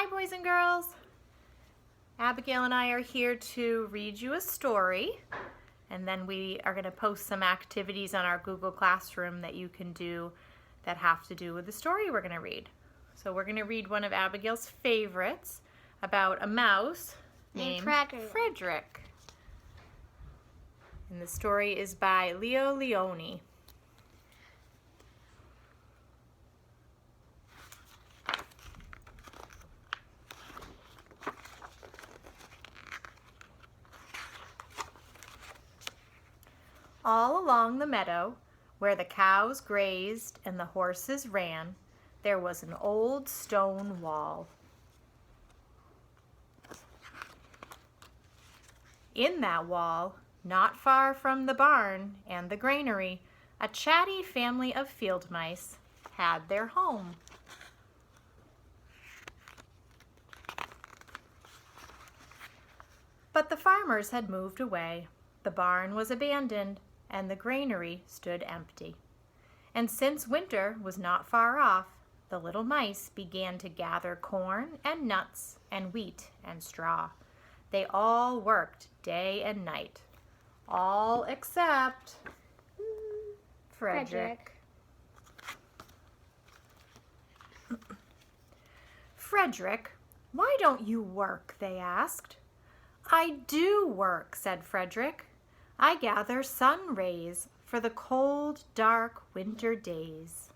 Hi, boys and girls. Abigail and I are here to read you a story, and then we are going to post some activities on our Google Classroom that you can do that have to do with the story we're going to read. So we're going to read one of Abigail's favorites about a mouse named Frederick. And the story is by Leo Lionni. All along the meadow, where the cows grazed and the horses ran, there was an old stone wall. In that wall, not far from the barn and the granary, a chatty family of field mice had their home. But the farmers had moved away. The barn was abandoned, and the granary stood empty. And since winter was not far off, the little mice began to gather corn and nuts and wheat and straw. They all worked day and night, all except Frederick. Frederick, why don't you work? They asked. I do work, said Frederick. I gather sun rays for the cold, dark winter days.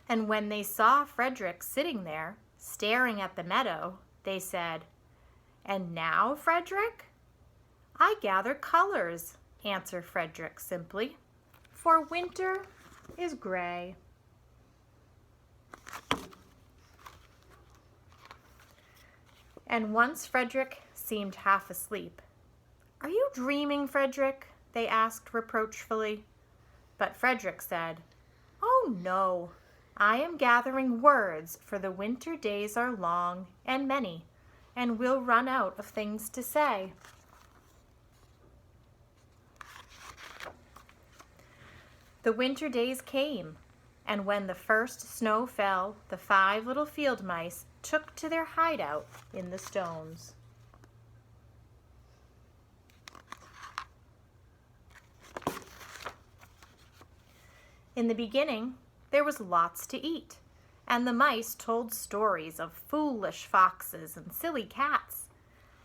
And when they saw Frederick sitting there, staring at the meadow, they said, "And now, Frederick?" "I gather colors," answered Frederick simply, "for winter is gray." And once Frederick seemed half asleep. "Are you dreaming, Frederick?" they asked reproachfully. But Frederick said, "Oh no, I am gathering words, for the winter days are long and many, and we'll run out of things to say." The winter days came, and when the first snow fell, the 5 little field mice took to their hideout in the stones. In the beginning, there was lots to eat, and the mice told stories of foolish foxes and silly cats.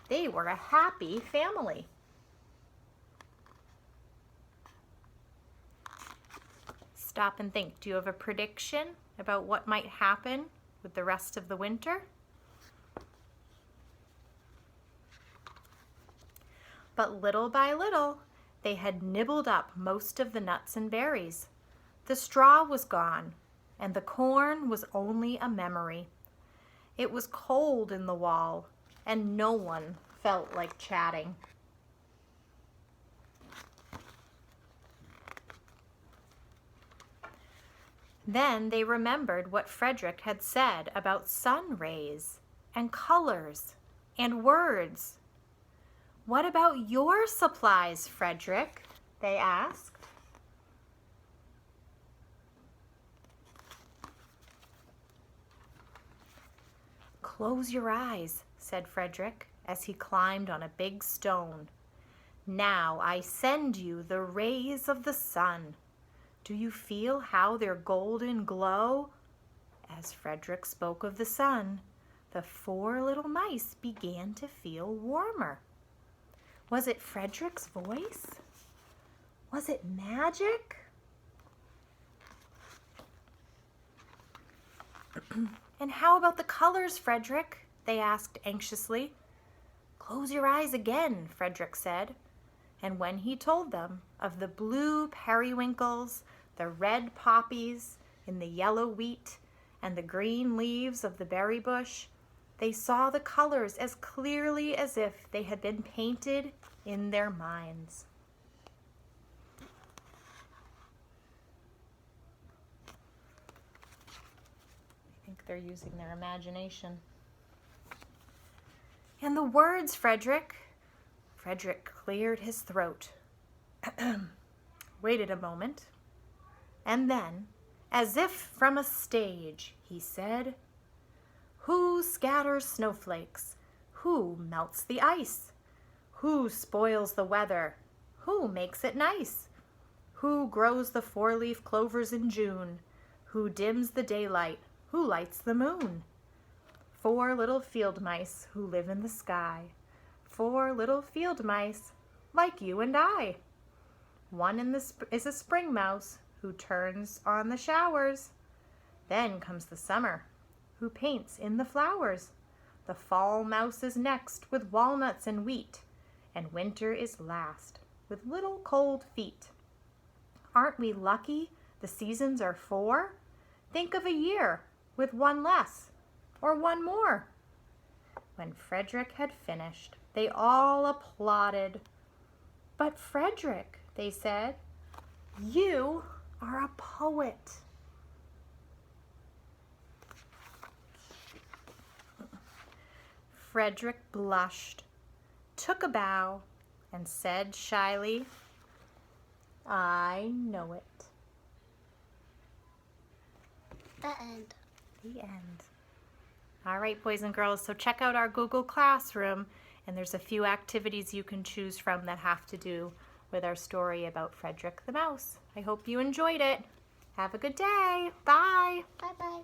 They were a happy family. Stop and think. Do you have a prediction about what might happen with the rest of the winter? But little by little, they had nibbled up most of the nuts and berries. The straw was gone, and the corn was only a memory. It was cold in the wall, and no one felt like chatting. Then they remembered what Frederick had said about sun rays and colors and words. "What about your supplies, Frederick?" they asked. "Close your eyes," said Frederick as he climbed on a big stone. "Now I send you the rays of the sun. Do you feel how their golden glow?" As Frederick spoke of the sun, the 4 little mice began to feel warmer. Was it Frederick's voice? Was it magic? "And how about the colors, Frederick?" they asked anxiously. "Close your eyes again," Frederick said. And when he told them of the blue periwinkles, the red poppies in the yellow wheat, and the green leaves of the berry bush, they saw the colors as clearly as if they had been painted in their minds. I think they're using their imagination. "And the words, Frederick?" Frederick cleared his throat, waited a moment, And then, as if from a stage, he said, "Who scatters snowflakes? Who melts the ice? Who spoils the weather? Who makes it nice? Who grows the four-leaf clovers in June? Who dims the daylight? Who lights the moon? 4 little field mice who live in the sky. 4 little field mice like you and I. One is a spring mouse who turns on the showers. Then comes the summer, who paints in the flowers. The fall mouse is next with walnuts and wheat, and winter is last with little cold feet. Aren't we lucky the seasons are 4? Think of a year with 1 less or 1 more." When Frederick had finished, they all applauded. "But Frederick," they said, "you are a poet." Frederick blushed, took a bow, and said shyly, "I know it." The end. The end. All right, boys and girls, so check out our Google Classroom, and there's a few activities you can choose from that have to do with our story about Frederick the Mouse. I hope you enjoyed it. Have a good day. Bye. Bye-bye.